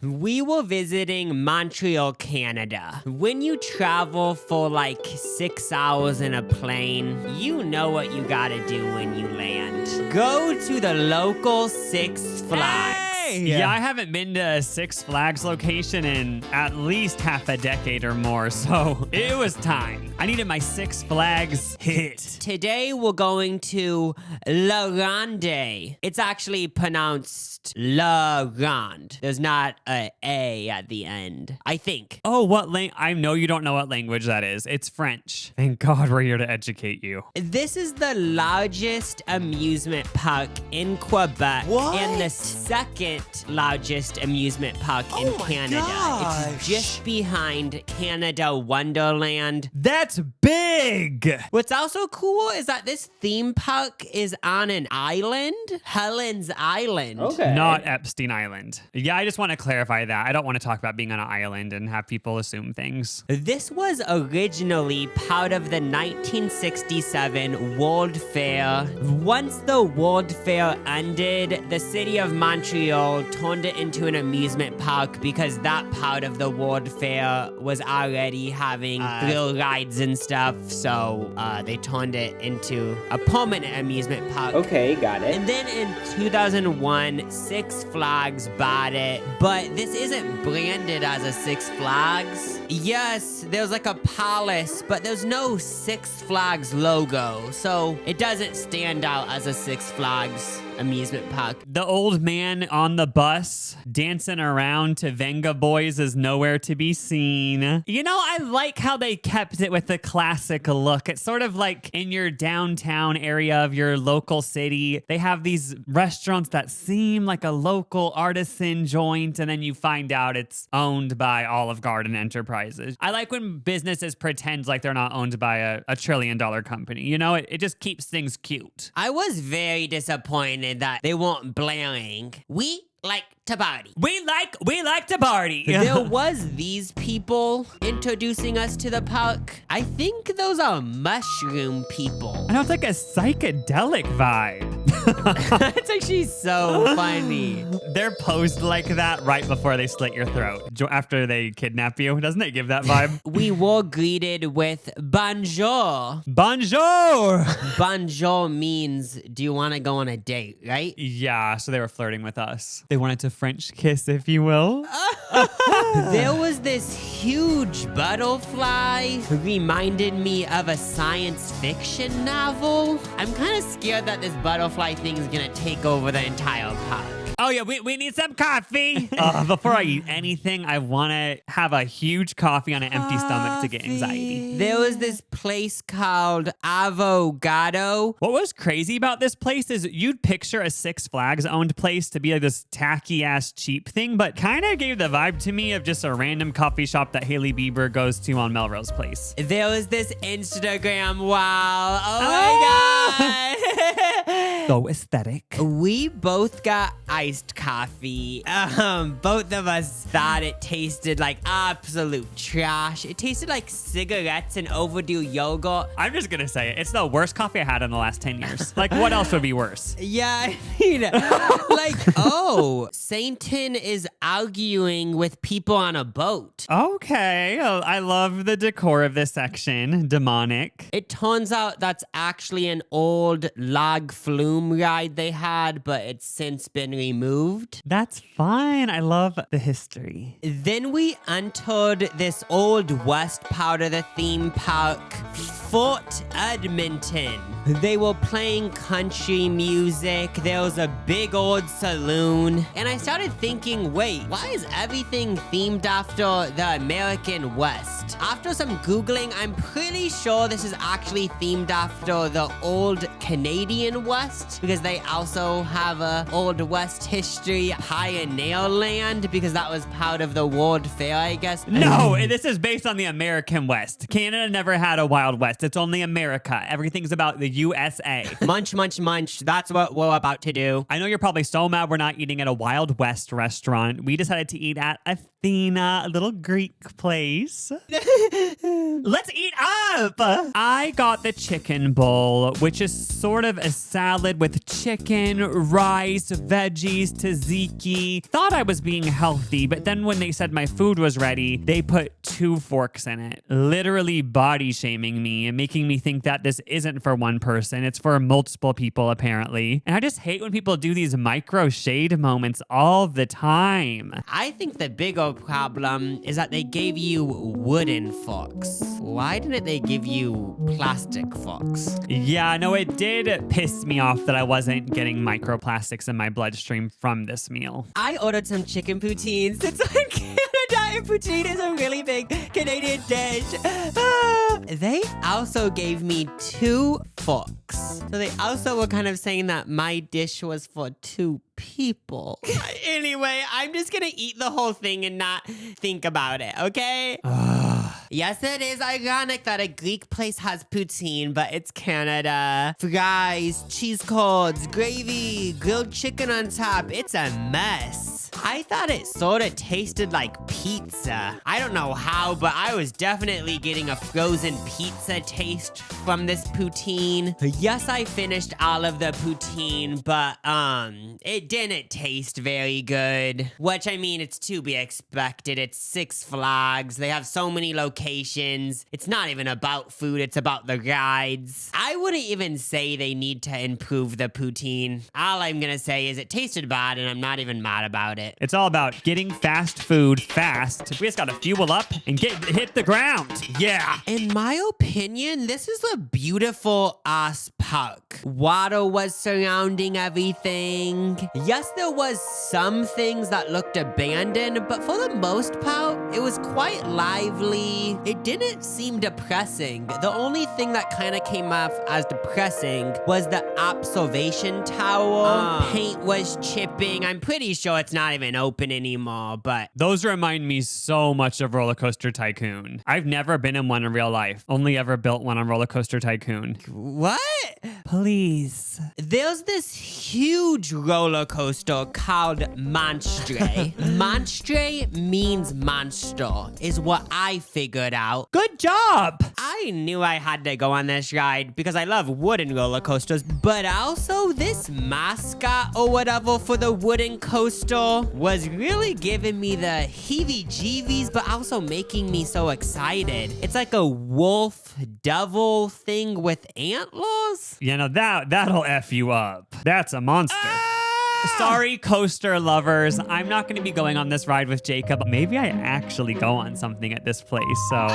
We were visiting Montreal, Canada. When you travel for like 6 hours in a plane, you know what you gotta do when you land. Go to the local Six Flags. Yeah, I haven't been to a Six Flags location in at least half a decade or more, so it was time. I needed my Six Flags hit. Today we're going to RONDE. It's actually pronounced RONDE. There's not a A at the end, I think. Oh, what I know you don't know what language that is. It's French. Thank God we're here to educate you. This is the largest amusement park in Quebec and the second largest amusement park in Canada. It's just behind Canada Wonderland. That's big! What's also cool is that this theme park is on an island, Helen's Island. Okay. Not Epstein Island. Yeah, I just want to clarify that. I don't want to talk about being on an island and have people assume things. This was originally part of the 1967 World Fair. Once the World Fair ended, the city of Montreal turned it into an amusement park because that part of the World Fair was already having thrill rides and stuff, so they turned it into a permanent amusement park. Okay, got it. And then in 2001, Six Flags bought it, but this isn't branded as a Six Flags. Yes, there's like a palace, but there's no Six Flags logo, so it doesn't stand out as a Six Flags amusement park. The old man on the bus dancing around to Venga Boys is nowhere to be seen. You know, I like how they kept it with the classic look. It's sort of like in your downtown area of your local city, they have these restaurants that seem like a local artisan joint, and then you find out it's owned by Olive Garden Enterprises. I like when businesses pretend like they're not owned by a $1 trillion company. You know, it just keeps things cute. I was very disappointed that they weren't blaring. We like to party. We like to party. There was these people introducing us to the park. I think those are mushroom people. I know, it's like a psychedelic vibe. It's actually so funny. They're posed like that right before they slit your throat after they kidnap you. Doesn't it give that vibe? We were greeted with bonjour. Bonjour! Bonjour means, do you want to go on a date, right? Yeah, so they were flirting with us. They wanted to French kiss, if you will. There was this huge butterfly who reminded me of a science fiction novel. I'm kind of scared that this butterfly thing is gonna take over the entire park. Oh yeah, we need some coffee. Before I eat anything, I want to have a huge coffee on an empty stomach to get anxiety. There was this place called Avogado. What was crazy about this place is you'd picture a Six Flags owned place to be like this tacky ass cheap thing, but kind of gave the vibe to me of just a random coffee shop that Hailey Bieber goes to on Melrose Place. There was this Instagram wall. Oh my God. So aesthetic. We both got iced coffee. Both of us thought it tasted like absolute trash. It tasted like cigarettes and overdue yogurt. I'm just gonna say it. It's the worst coffee I had in the last 10 years. Like, what else would be worse? Yeah, I mean, like, oh, Satan is arguing with people on a boat. Okay, I love the decor of this section. Demonic. It turns out that's actually an old log flume ride they had, but it's since been removed. That's fine. I love the history. Then we entered this old west part of the theme park, Fort Edmonton. They were playing country music. There was a big old saloon. And I started thinking, wait, why is everything themed after the American West? After some Googling, I'm pretty sure this is actually themed after the old Canadian West, because they also have a Old West history, Pioneer Land, because that was part of the World Fair, I guess. No, this is based on the American West. Canada never had a Wild West. It's only America. Everything's about the USA. Munch, munch, munch. That's what we're about to do. I know you're probably so mad we're not eating at a Wild West restaurant. We decided to eat at a Athena, a little Greek place. Let's eat up! I got the chicken bowl, which is sort of a salad with chicken, rice, veggies, tzatziki. Thought I was being healthy, but then when they said my food was ready, they put 2 forks in it, literally body shaming me and making me think that this isn't for one person. It's for multiple people, apparently. And I just hate when people do these micro shade moments all the time. I think the bigger problem is that they gave you wooden forks. Why didn't they give you plastic forks? Yeah, no, it did piss me off that I wasn't getting microplastics in my bloodstream from this meal. I ordered some chicken poutines. It's like Canada, and poutine is a really big Canadian dish. They also gave me 2 forks. So they also were kind of saying that my dish was for 2 people. Anyway, I'm just gonna eat the whole thing and not think about it, okay? Yes, it is ironic that a Greek place has poutine, but it's Canada. Fries, cheese curds, gravy, grilled chicken on top. It's a mess. I thought it sort of tasted like pizza. I don't know how, but I was definitely getting a frozen pizza taste from this poutine. Yes, I finished all of the poutine, but it didn't taste very good. Which, I mean, it's to be expected. It's Six Flags. They have so many locations. It's not even about food, it's about the rides. I wouldn't even say they need to improve the poutine. All I'm gonna say is it tasted bad and I'm not even mad about it. It's all about getting fast food fast. We just gotta fuel up and hit the ground. Yeah. In my opinion, this is a beautiful ass park. Water was surrounding everything. Yes, there was some things that looked abandoned, but for the most part, it was quite lively. It didn't seem depressing. The only thing that kind of came off as depressing was the observation tower. Paint was chipping. I'm pretty sure it's not even open anymore, but those remind me so much of Roller Coaster Tycoon. I've never been in one in real life. Only ever built one on Roller Coaster Tycoon. what? Please. There's this huge roller coaster called Monstre. Monstre means monster, is what I figured out. Good job. I knew I had to go on this ride because I love wooden roller coasters, but also this mascot or whatever for the wooden coaster was really giving me the heebie-jeebies, but also making me so excited. It's like a wolf devil thing with antlers. You know, that'll F you up. That's a monster. Sorry, coaster lovers. I'm not going to be going on this ride with Jacob. Maybe I actually go on something at this place. So,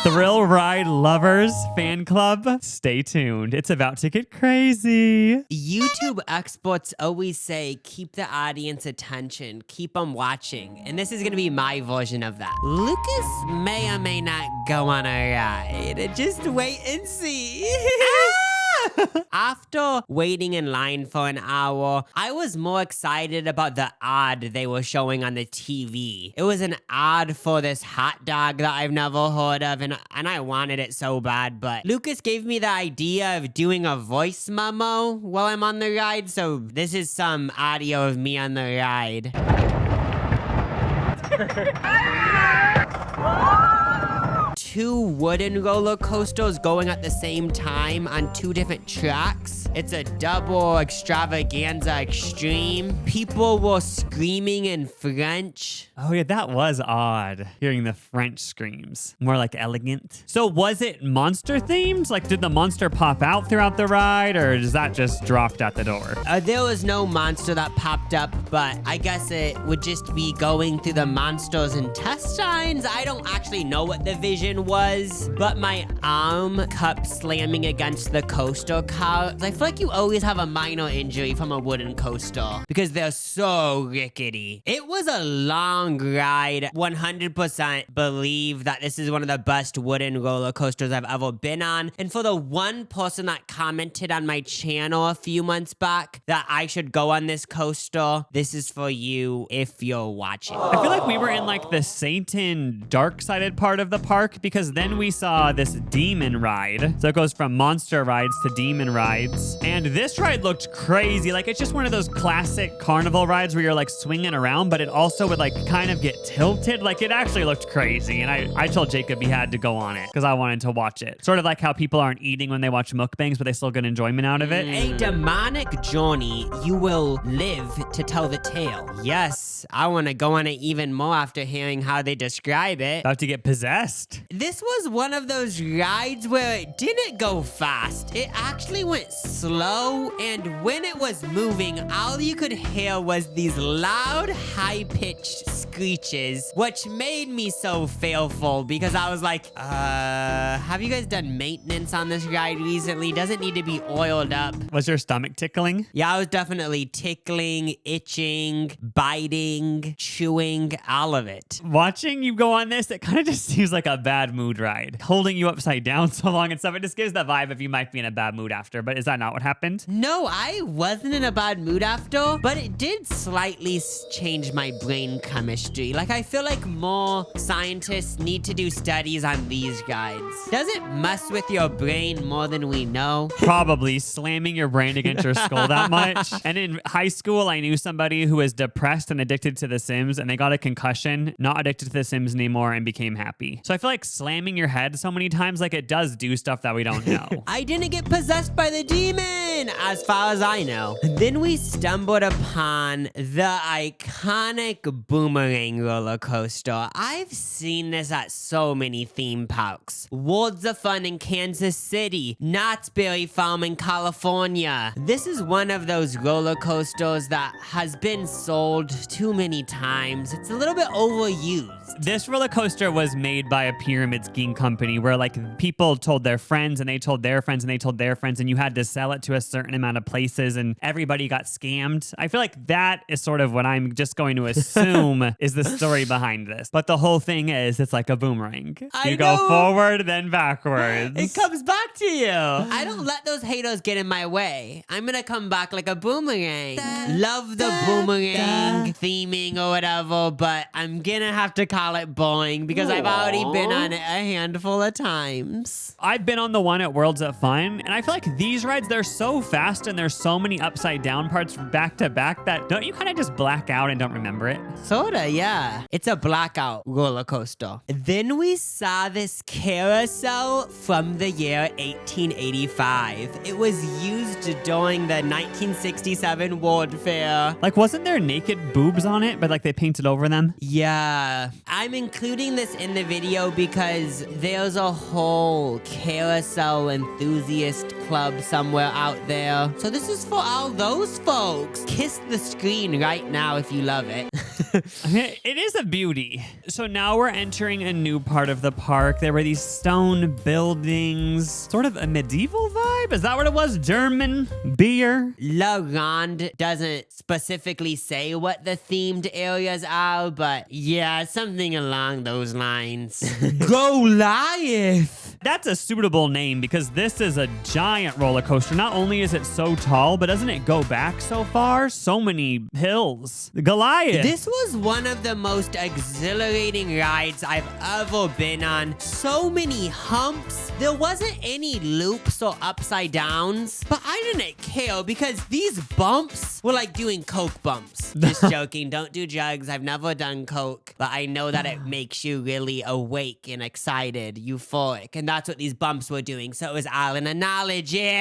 Thrill Ride Lovers fan club, stay tuned. It's about to get crazy. YouTube experts always say, keep the audience attention, keep them watching. And this is going to be my version of that. Lucas may or may not go on a ride. Just wait and see. After waiting in line for an hour, I was more excited about the ad they were showing on the TV. It was an ad for this hot dog that I've never heard of, and I wanted it so bad, but Lucas gave me the idea of doing a voice memo while I'm on the ride, so this is some audio of me on the ride. 2 wooden roller coasters going at the same time on 2 different tracks. It's a double extravaganza extreme. People were screaming in French. Oh yeah, that was odd, hearing the French screams. More like elegant. So was it monster themed? Like, did the monster pop out throughout the ride, or is that just dropped at the door? There was no monster that popped up, but I guess it would just be going through the monster's intestines. I don't actually know what the vision was, but my arm kept slamming against the coaster cart. I feel like you always have a minor injury from a wooden coaster because they're so rickety. It was a long ride. 100% believe that this is one of the best wooden roller coasters I've ever been on. And for the one person that commented on my channel a few months back that I should go on this coaster, this is for you if you're watching. I feel like we were in like the Satan dark-sided part of the park because because then we saw this demon ride. So it goes from monster rides to demon rides. And this ride looked crazy. Like, it's just one of those classic carnival rides where you're like swinging around, but it also would like kind of get tilted. Like, it actually looked crazy. And I told Jacob he had to go on it because I wanted to watch it. Sort of like how people aren't eating when they watch mukbangs, but they still get enjoyment out of it. A demonic journey you will live to tell the tale. Yes, I want to go on it even more after hearing how they describe it. About to get possessed. This was one of those rides where it didn't go fast. It actually went slow, and when it was moving, all you could hear was these loud, high-pitched screeches, which made me so fearful because I was like, have you guys done maintenance on this ride recently? Does it need to be oiled up? Was your stomach tickling? Yeah, I was definitely tickling, itching, biting, chewing, all of it. Watching you go on this, it kind of just seems like a bad mood ride. Holding you upside down so long and stuff, it just gives the vibe of you might be in a bad mood after, but is that not what happened? No, I wasn't in a bad mood after, but it did slightly change my brain chemistry. Like, I feel like more scientists need to do studies on these guides. Does it mess with your brain more than we know? Probably slamming your brain against your skull that much. And in high school, I knew somebody who was depressed and addicted to The Sims, and they got a concussion, not addicted to The Sims anymore, and became happy. So I feel like slamming your head so many times, like, it does do stuff that we don't know. I didn't get possessed by the demon, as far as I know. Then we stumbled upon the iconic boomerang roller coaster. I've seen this at so many theme parks. Worlds of Fun in Kansas City, Knott's Berry Farm in California. This is one of those roller coasters that has been sold too many times. It's a little bit overused. This roller coaster was made by a pyramid scheme company where like people told their friends and they told their friends and they told their friends, and you had to sell it to a certain amount of places and everybody got scammed. I feel like that is sort of what I'm just going to assume is the story behind this. But the whole thing is it's like a boomerang. You go forward, then backwards. It comes back to you. I don't let those haters get in my way. I'm gonna come back like a boomerang. Love the boomerang theming or whatever, but I'm gonna have to call it boring because I've already been on it a handful of times. I've been on the one at Worlds of Fun, and I feel like these rides, they're so fast and there's so many upside down parts back to back that don't you kind of just black out and don't remember it? Sorta, yeah. It's a blackout roller coaster. Then we saw this carousel from the year 1885. It was used during the 1967 World Fair. Like, wasn't there naked boobs on it, but like they painted over them? Yeah. I'm including this in the video because there's a whole carousel enthusiast club somewhere out there. So this is for all those folks. Kiss the screen right now if you love it. I mean, it is a beauty. So now we're entering a new part of the park. There were these stone buildings, sort of a medieval vibe. Is that what it was? German beer? La Ronde doesn't specifically say what the themed areas are, but yeah, something along those lines. Goliath! That's a suitable name because this is a giant roller coaster. Not only is it so tall, but doesn't it go back so far? So many hills. The Goliath. This was one of the most exhilarating rides I've ever been on. So many humps. There wasn't any loops or upside downs, but I didn't care because these bumps were like doing coke bumps. Just joking. Don't do drugs. I've never done coke, but I know that it makes you really awake and excited, euphoric, and that's what these bumps were doing. So it was all an analogy.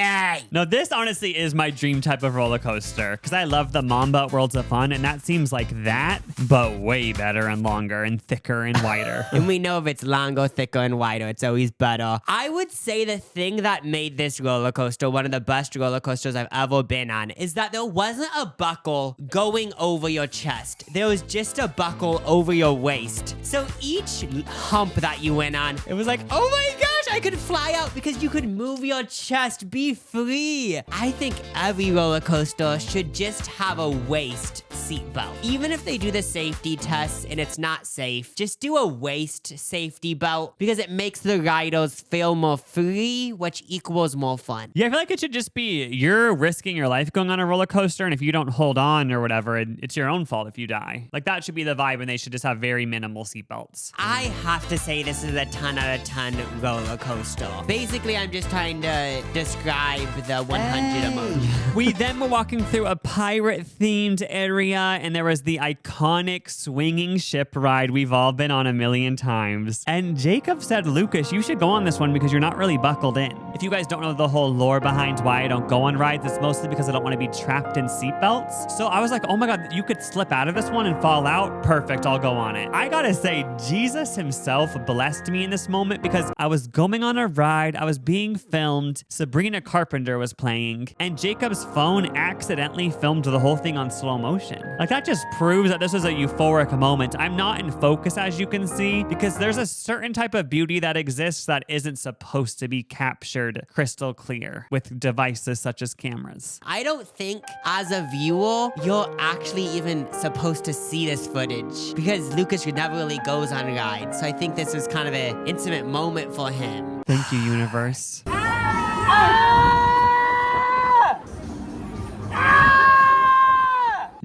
No, this honestly is my dream type of roller coaster because I love the Mamba Worlds of Fun, and that seems like that, but way better and longer and thicker and wider. And we know if it's longer, thicker, and wider, it's always better. I would say the thing that made this roller coaster one of the best roller coasters I've ever been on is that there wasn't a buckle going over your chest. There was just a buckle over your waist. So each hump that you went on, it was like, oh my gosh, I could fly out because you could move your chest, be free. I think every roller coaster should just have a waist seatbelt. Even if they do the safety test and it's not safe, just do a waist safety belt because it makes the riders feel more free, which equals more fun. Yeah, I feel like it should just be you're risking your life going on a roller coaster, and if you don't hold on or whatever, it's your own fault if you die. Like that should be the vibe, and they should just have very minimal seatbelts. I have to say this is a 10 out of 10 roller coaster. Basically, I'm just trying to describe the 100 emoji. We then were walking through a pirate-themed area, and there was the iconic swinging ship ride we've all been on a million times. And Jacob said, Lucas, you should go on this one because you're not really buckled in. If you guys don't know the whole lore behind why I don't go on rides, it's mostly because I don't want to be trapped in seatbelts. So I was like, oh my God, you could slip out of this one and fall out. Perfect, I'll go on it. I gotta say, Jesus himself blessed me in this moment because I was going on a ride, I was being filmed, Sabrina Carpenter was playing, and Jacob's phone accidentally filmed the whole thing on slow motion. Like that just proves that this was a euphoric moment. I'm not in focus, as you can see, because there's a certain type of beauty that exists that isn't supposed to be captured crystal clear with devices such as cameras. I don't think as a viewer, you're actually even supposed to see this footage because Lucas never really goes on rides. So I think this was kind of an intimate moment for him. Thank you, universe.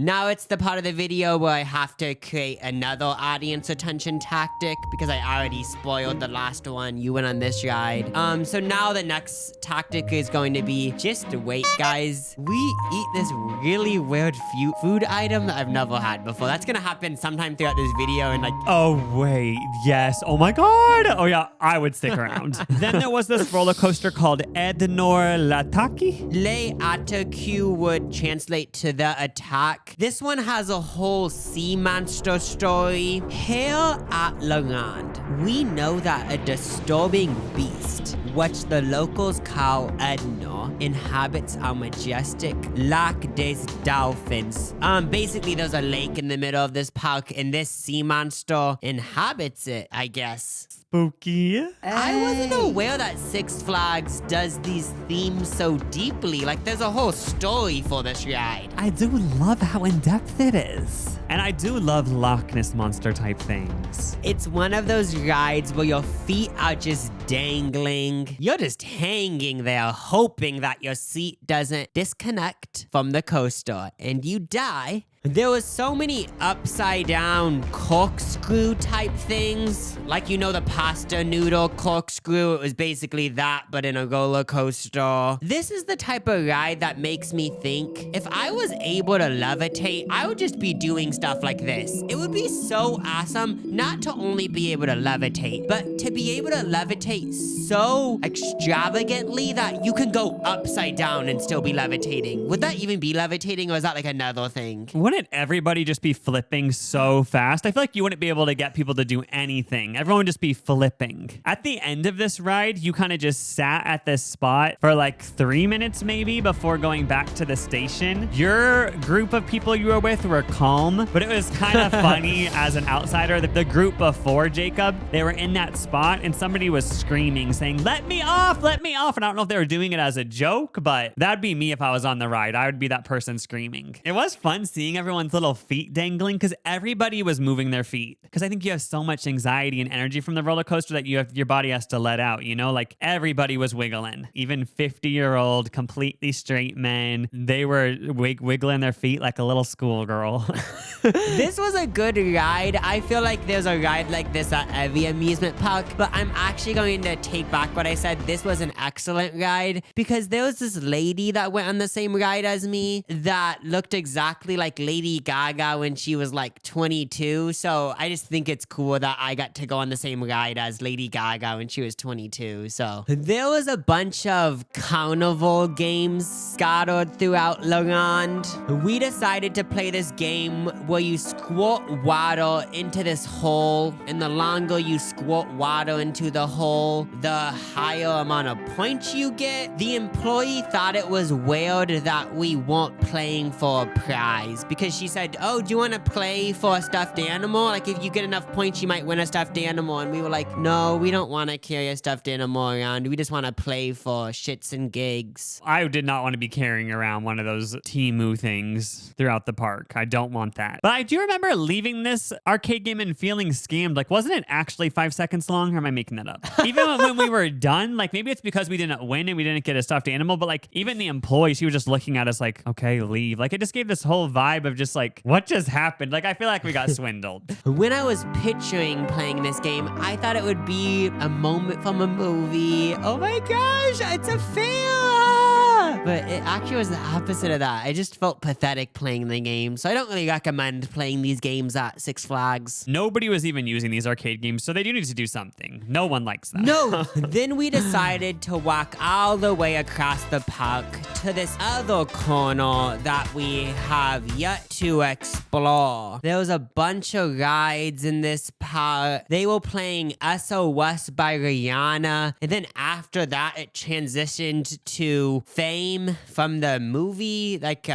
Now it's the part of the video where I have to create another audience attention tactic because I already spoiled the last one. You went on this ride. So now the next tactic is going to be just wait, guys. We eat this really weird food item that I've never had before. That's gonna happen sometime throughout this video and like... Oh, wait. Yes. Oh my God. Oh yeah, I would stick around. Then there was this roller coaster called Ednor Lataki. Le Ataku would translate to the attack. This one has a whole sea monster story. Here at RONDE, we know that a disturbing beast, which the locals call Ednor, inhabits our majestic Lac des Dolphins. Basically, there's a lake in the middle of this park, and this sea monster inhabits it, I guess. Spooky. I wasn't aware that Six Flags does these themes so deeply. Like, there's a whole story for this ride. I do love how in-depth it is. And I do love Loch Ness Monster type things. It's one of those rides where your feet are just dangling. You're just hanging there, hoping that your seat doesn't disconnect from the coaster and you die. There was so many upside down corkscrew type things. Like, you know, the pasta noodle corkscrew. It was basically that, but in a roller coaster. This is the type of ride that makes me think if I was able to levitate, I would just be doing stuff like this. It would be so awesome not to only be able to levitate, but to be able to levitate so extravagantly that you can go upside down and still be levitating. Would that even be levitating, or is that like another thing? Wouldn't everybody just be flipping so fast? I feel like you wouldn't be able to get people to do anything. Everyone would just be flipping. At the end of this ride, you kind of just sat at this spot for like 3 minutes maybe before going back to the station. Your group of people you were with were calm, but it was kind of funny as an outsider. The group before Jacob, they were in that spot and somebody was screaming saying, let me off, let me off. And I don't know if they were doing it as a joke, but that'd be me if I was on the ride. I would be that person screaming. It was fun seeing everyone's little feet dangling because everybody was moving their feet. Because I think you have so much anxiety and energy from the roller coaster that your body has to let out, you know? Like everybody was wiggling. Even 50-year-old, completely straight men, they were wiggling their feet like a little schoolgirl. This was a good ride. I feel like there's a ride like this at every amusement park, but I'm actually going to take back what I said. This was an excellent ride because there was this lady that went on the same ride as me that looked exactly like Lady Gaga when she was like 22. So I just think it's cool that I got to go on the same ride as Lady Gaga when she was 22. So there was a bunch of carnival games scattered throughout RONDE. We decided to play this game where you squirt water into this hole, and the longer you squirt water into the hole, the higher amount of points you get. The employee thought it was weird that we weren't playing for a prize because because she said, oh, do you want to play for a stuffed animal? Like, if you get enough points, you might win a stuffed animal. And we were like, no, we don't want to carry a stuffed animal around. We just want to play for shits and gigs. I did not want to be carrying around one of those Temu things throughout the park. I don't want that. But I do remember leaving this arcade game and feeling scammed. Like, wasn't it actually 5 seconds long? Or am I making that up? Even when we were done, like, maybe it's because we didn't win and we didn't get a stuffed animal, but like, even the employee, she was just looking at us like, okay, leave. Like, it just gave this whole vibe of just like, what just happened? Like, I feel like we got swindled. When I was picturing playing this game, I thought it would be a moment from a movie. Oh my gosh, it's a fail! But it actually was the opposite of that. I just felt pathetic playing the game, so I don't really recommend playing these games at Six Flags. Nobody was even using these arcade games, so they do need to do something. No one likes that. No, then we decided to walk all the way across the park to this other corner that we have yet to explore. There was a bunch of rides in this park. They were playing SOS by Rihanna, and then after that, it transitioned to Fame from the movie. Like,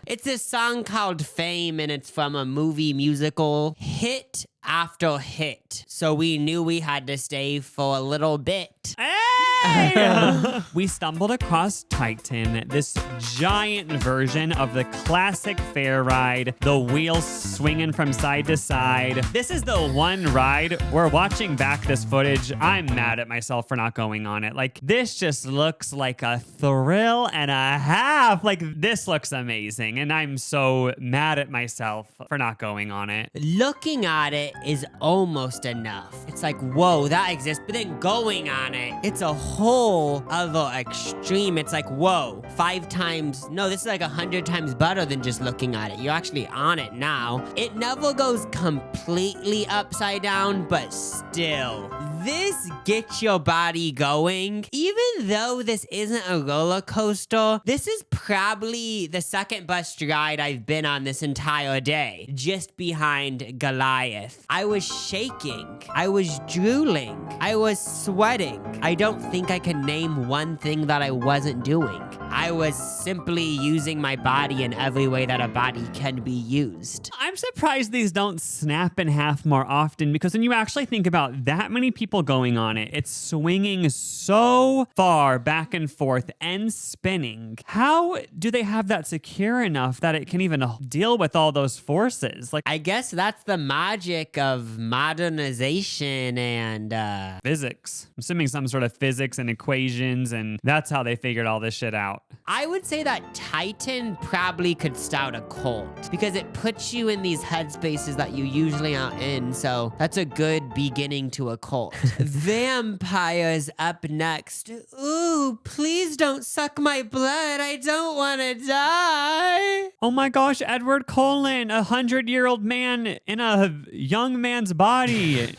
it's this song called Fame, and it's from a movie musical. Hit after hit. So we knew we had to stay for a little bit. Hey! We stumbled across Titan, this giant version of the classic fair ride, the wheels swinging from side to side. This is the one ride where, watching back this footage, I'm mad at myself for not going on it. Like, this just looks like a thrill and a half. Like, this looks amazing, and I'm so mad at myself for not going on it. Looking at it is almost enough. It's like, whoa, that exists, but then going on it, it's a whole other extreme. It's like, whoa, 5 times, no, this is like 100 times better than just looking at it. You're actually on it now. It never goes completely upside down, but still, this gets your body going. Even though this isn't a roller coaster, this is probably the second best ride I've been on this entire day, just behind Goliath. I was shaking. I was drooling. I was sweating. I don't think I can name one thing that I wasn't doing. I was simply using my body in every way that a body can be used. I'm surprised these don't snap in half more often, because when you actually think about that many people going on it, it's swinging so far back and forth and spinning. How do they have that secure enough that it can even deal with all those forces? Like, I guess that's the magic of modernization and physics. I'm assuming some sort of physics and equations, and that's how they figured all this shit out. I would say that Titan probably could start a cult, because it puts you in these headspaces that you usually aren't in, so that's a good beginning to a cult. Vampires up next. Ooh, please don't suck my blood. I don't want to die. Oh my gosh, Edward Cullen, 100-year-old man in a young man's body.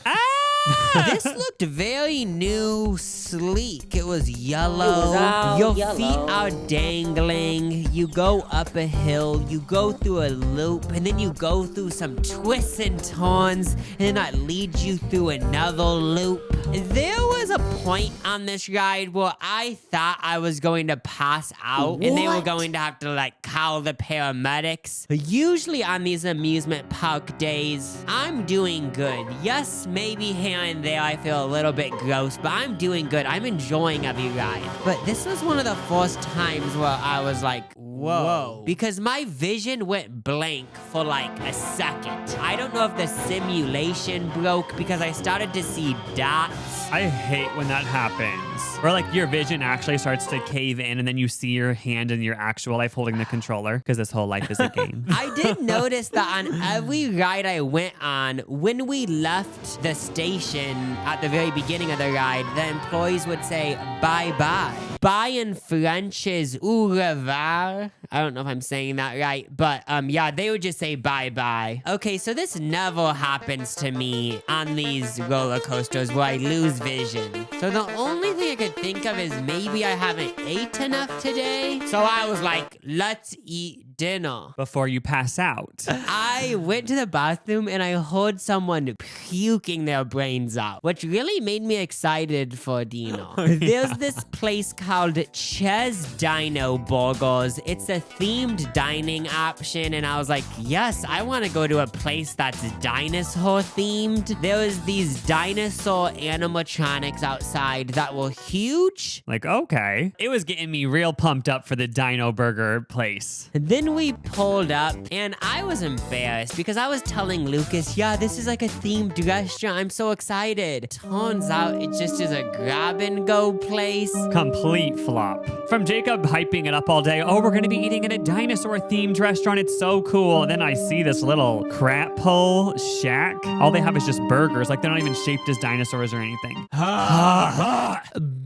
This looked very new, sleek. It was yellow. Your feet are dangling. You go up a hill, you go through a loop, and then you go through some twists and turns, and then that leads you through another loop. There was a point on this ride where I thought I was going to pass out, and they were going to have to like call the paramedics. Usually on these amusement park days, I'm doing good. Yes, maybe here and there I feel a little bit gross, but I'm doing good. I'm enjoying every ride. But this was one of the first times where I was like, whoa. Because my vision went blank for like a second. I don't know if the simulation broke because I started to see dots. I hate when that happens. Or like your vision actually starts to cave in, and then you see your hand in your actual life holding the controller, because this whole life is a game. I did notice that on every ride I went on, when we left the station at the very beginning of the ride, the employees would say, bye-bye. Bye in French is au revoir. I don't know if I'm saying that right, but yeah, they would just say bye-bye. Okay, so this never happens to me on these roller coasters where I lose vision. So the only thing I could think of is maybe I haven't ate enough today. So I was like, let's eat dinner. Before you pass out. I went to the bathroom and I heard someone puking their brains out, which really made me excited for dinner. There's this place called Ches Dino Burgers. It's a themed dining option, and I was like, yes, I want to go to a place that's dinosaur themed. There was these dinosaur animatronics outside that were huge. Like, okay. It was getting me real pumped up for the Dino Burger place. And then we pulled up, and I was embarrassed because I was telling Lucas, yeah, this is like a themed restaurant. I'm so excited. Turns out it just is a grab-and-go place. Complete flop. From Jacob hyping it up all day, oh, we're gonna be eating at a dinosaur-themed restaurant. It's so cool. And then I see this little crap hole shack. All they have is just burgers. Like, they're not even shaped as dinosaurs or anything.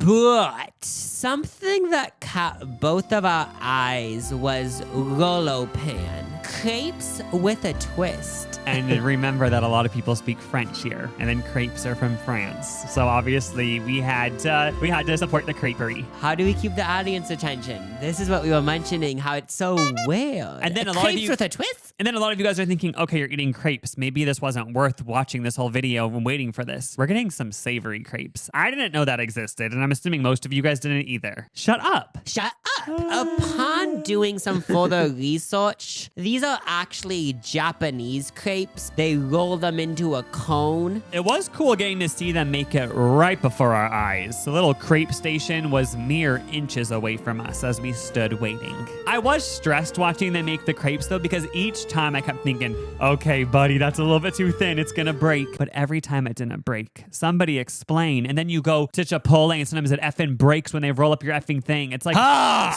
But something that caught both of our eyes was Rolo Pan. Crepes with a twist. And remember that a lot of people speak French here, and then crepes are from France. So obviously we had to support the creperie. How do we keep the audience attention? This is what we were mentioning, how it's so weird. And then crepes with a twist? And then a lot of you guys are thinking, okay, you're eating crepes. Maybe this wasn't worth watching this whole video and waiting for this. We're getting some savory crepes. I didn't know that existed, and I'm assuming most of you guys didn't either. Shut up. Shut up. Upon doing some further research, these are actually Japanese crepes. They roll them into a cone. It was cool getting to see them make it right before our eyes. The little crepe station was mere inches away from us as we stood waiting. I was stressed watching them make the crepes though, because each time I kept thinking, okay, buddy, that's a little bit too thin. It's gonna break. But every time it didn't break. Somebody explain. And then you go to Chipotle and sometimes it effing breaks when they roll up your effing thing. It's like,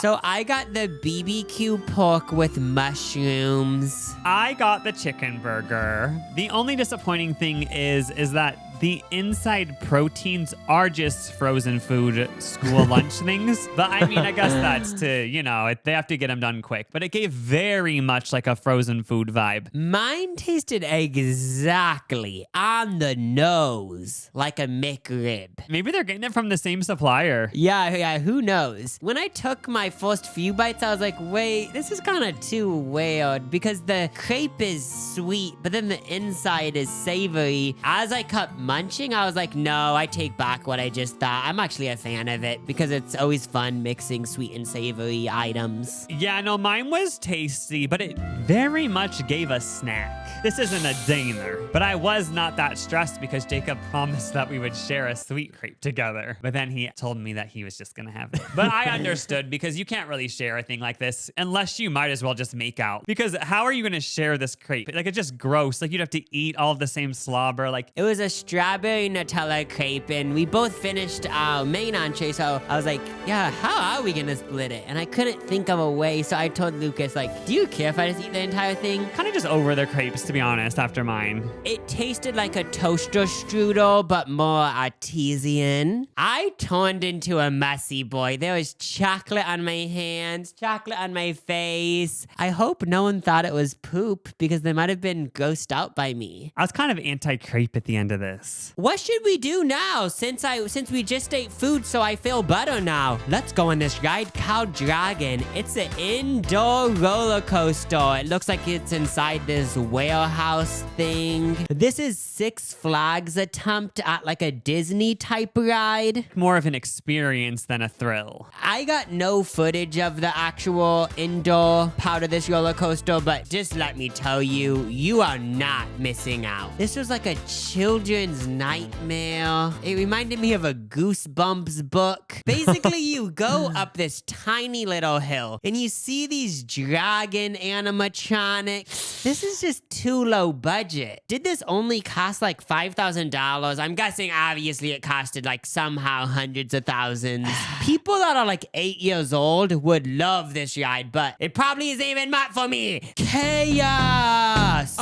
So I got the BBQ pork with mushrooms. I got the chicken burger. The only disappointing thing is that the inside proteins are just frozen food school lunch things. But I mean, I guess that's to, they have to get them done quick. But it gave very much like a frozen food vibe. Mine tasted exactly on the nose like a McRib. Maybe they're getting it from the same supplier. Yeah, who knows? When I took my first few bites, I was like, wait, this is kind of too weird because the crepe is sweet, but then the inside is savory. As I kept munching, I was like, no, I take back what I just thought. I'm actually a fan of it because it's always fun mixing sweet and savory items. Yeah, no, mine was tasty, but it very much gave a snack. This isn't a diner, but I was not that stressed because Jacob promised that we would share a sweet crepe together. But then he told me that he was just gonna have it. But I understood because you can't really share a thing like this unless you might as well just make out. Because how are you gonna share this crepe? Like, it's just gross. Like, you'd have to eat all of the same slobber. Like, it was a strawberry Nutella crepe, and we both finished our main entree, so I was like, yeah, how are we gonna split it? And I couldn't think of a way, so I told Lucas, like, do you care if I just eat the entire thing? Kind of just over the crepes, to be honest, after mine. It tasted like a toaster strudel, but more artesian. I turned into a messy boy. There was chocolate on my hands, chocolate on my face. I hope no one thought it was poop, because they might have been grossed out by me. I was kind of anti-crepe at the end of this. What should we do now since we just ate food, so I feel better now? Let's go on this ride called Dragon. It's an indoor roller coaster. It looks like it's inside this warehouse thing. This is Six Flags attempt at like a Disney type ride. More of an experience than a thrill. I got no footage of the actual indoor part of this roller coaster, but just let me tell you, you are not missing out. This was like a children's nightmare. It reminded me of a Goosebumps book. Basically, you go up this tiny little hill and you see these dragon animatronics. This is just too low budget. Did this only cost like $5,000? I'm guessing obviously it costed like somehow hundreds of thousands. People that are like 8 years old would love this ride, but it probably isn't even meant for me. Chaos!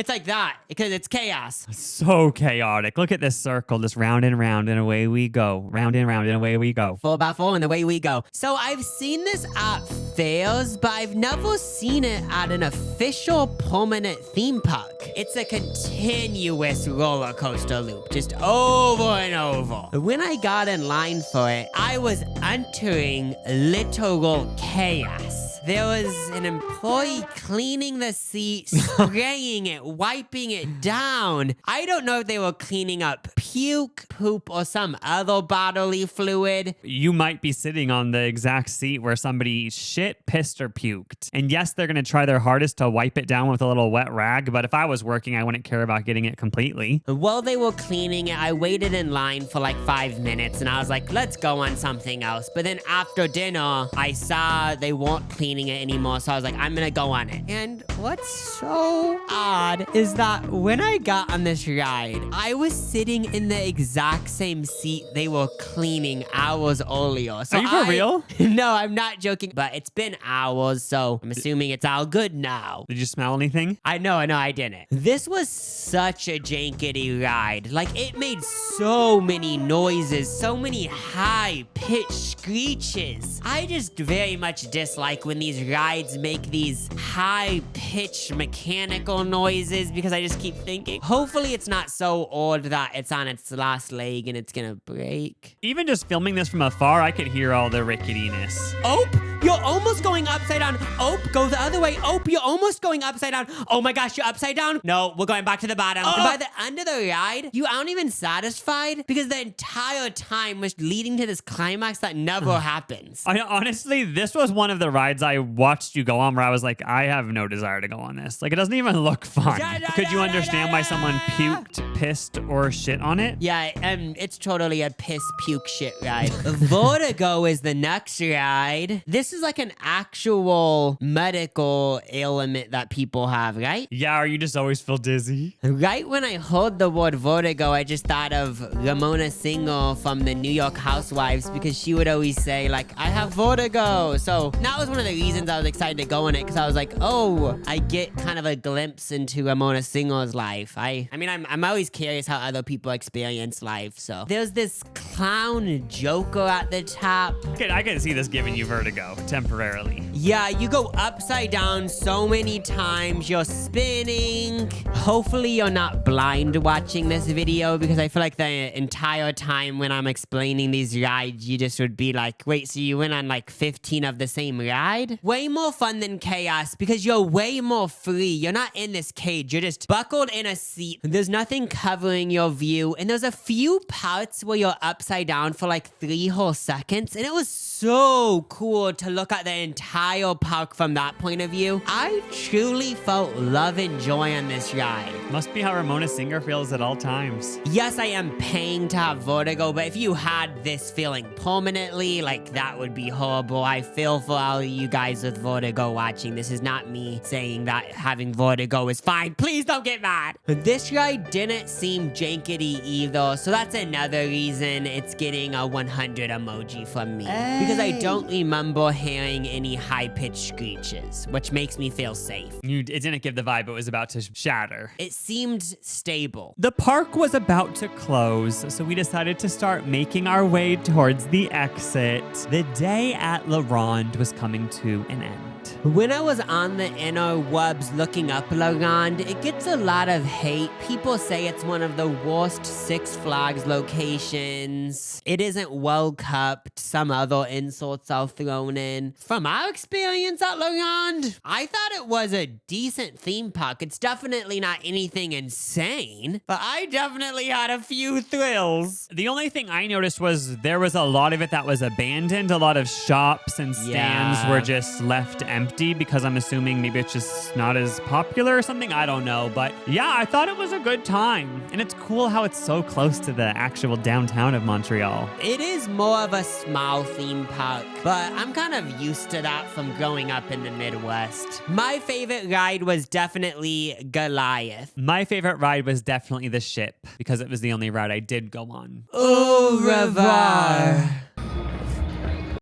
It's like that because it's chaos. So chaotic. Look at this circle, just round and round, and away we go. Round and round, and away we go. 4x4 and away we go. So I've seen this at fairs, but I've never seen it at an official permanent theme park. It's a continuous roller coaster loop, just over and over. When I got in line for it, I was entering literal chaos. There was an employee cleaning the seat, spraying it, wiping it down. I don't know if they were cleaning up puke, poop, or some other bodily fluid. You might be sitting on the exact seat where somebody shit, pissed, or puked. And yes, they're going to try their hardest to wipe it down with a little wet rag, but if I was working, I wouldn't care about getting it completely. While they were cleaning it, I waited in line for like 5 minutes, and I was like, let's go on something else. But then after dinner, I saw they weren't cleaning it anymore, so I was like, I'm gonna go on it. And what's so odd is that when I got on this ride, I was sitting in the exact same seat they were cleaning hours earlier. So Are you for real? No, I'm not joking, but it's been hours, so I'm assuming it's all good now. Did you smell anything? I know, I didn't. This was such a jankety ride. Like, it made so many noises, so many high-pitched screeches. I just very much dislike when these rides make these high-pitched mechanical noises because I just keep thinking, hopefully it's not so old that it's on its last leg and it's gonna break. Even just filming this from afar, I could hear all the ricketiness. Ope, you're almost going upside down. Ope, go the other way. Ope, you're almost going upside down. Oh my gosh, you're upside down. No, we're going back to the bottom. And by the end of the ride, you aren't even satisfied because the entire time was leading to this climax that never happens. Honestly, this was one of the rides I watched you go on where I was like, I have no desire to go on this. Like, it doesn't even look fun. Could you understand why someone puked, pissed, or shit on it? Yeah, it's totally a piss puke shit ride. Vertigo is the next ride. This is like an actual medical ailment that people have, right? Yeah, or you just always feel dizzy? Right when I heard the word vertigo, I just thought of Ramona Singer from the New York Housewives because she would always say, like, I have vertigo. So that was one of the reasons I was excited to go on it because I was like, oh, I get kind of a glimpse into Ramona Singer's life. I mean, I'm always curious how other people experience life. So there's this clown Joker at the top. I can see this giving you vertigo temporarily. Yeah, you go upside down so many times. You're spinning. Hopefully you're not blind watching this video because I feel like the entire time when I'm explaining these rides, you just would be like, wait, so you went on like 15 of the same ride? Way more fun than chaos because you're way more free. You're not in this cage. You're just buckled in a seat. There's nothing covering your view. And there's a few parts where you're upside down for like 3 whole seconds. And it was so cool to look at the entire park from that point of view. I truly felt love and joy on this ride. Must be how Ramona Singer feels at all times. Yes, I am paying to have vertigo, but if you had this feeling permanently, like that would be horrible. I feel for all of you guys with vertigo watching. This is not me saying that having vertigo is fine. Please don't get mad. This ride didn't seem jankety either, so that's another reason it's getting a 100 emoji from me. Because I don't remember hearing any high-pitched screeches, which makes me feel safe. It didn't give the vibe it was about to shatter. It seemed stable. The park was about to close, so we decided to start making our way towards the exit. The day at RONDE was coming to an end. When I was on the interwebs looking up RONDE, it gets a lot of hate. People say it's one of the worst Six Flags locations. It isn't well kept. Some other insults are thrown in. From our experience at RONDE, I thought it was a decent theme park. It's definitely not anything insane, but I definitely had a few thrills. The only thing I noticed was there was a lot of it that was abandoned. A lot of shops and stands were just left empty because I'm assuming maybe it's just not as popular or something. I don't know. But yeah, I thought it was a good time. And it's cool how it's so close to the actual downtown of Montreal. It is more of a small theme park, but I'm kind of used to that from growing up in the Midwest. My favorite ride was definitely Goliath. My favorite ride was definitely the ship because it was the only ride I did go on. Au revoir.